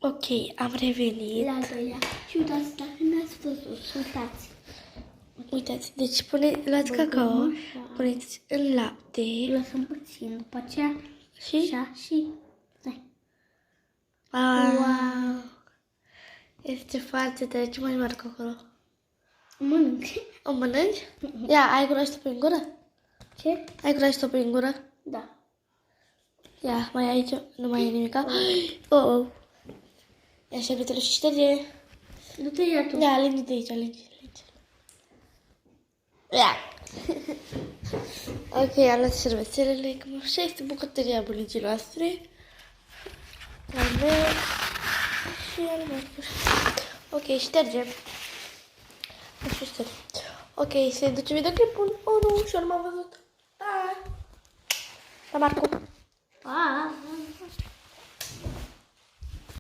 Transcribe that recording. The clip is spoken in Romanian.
Ok, am revenit. La al doilea. Și uitați, dacă n-ați văzut, uitați. Uitați, deci luați cacao, așa. puneți în lapte Lăsăm puțin, după aceea și... așa și... Stai. Wow! Este foarte tare. Ce mai marcă acolo? Mănânc. O mănânci? Ia, ai cunoaște prin gură? Ce? Ai cunoaște prin gură? Da. Ia, mai aici, nu mai e nimica. Oh, oh. Ia șervetele și șterge. Du-te iar tu. Ia, alinge de aici, alinge. Ia. Ok, am luat șervețelele, cam așa este bucătăria bunicii noastre. Al meu și al meu. Ok, ștergem. Așa ștergem. Ok, se duce videoclipul. Oh, nu, și nu m-am văzut. Da. La Marcu.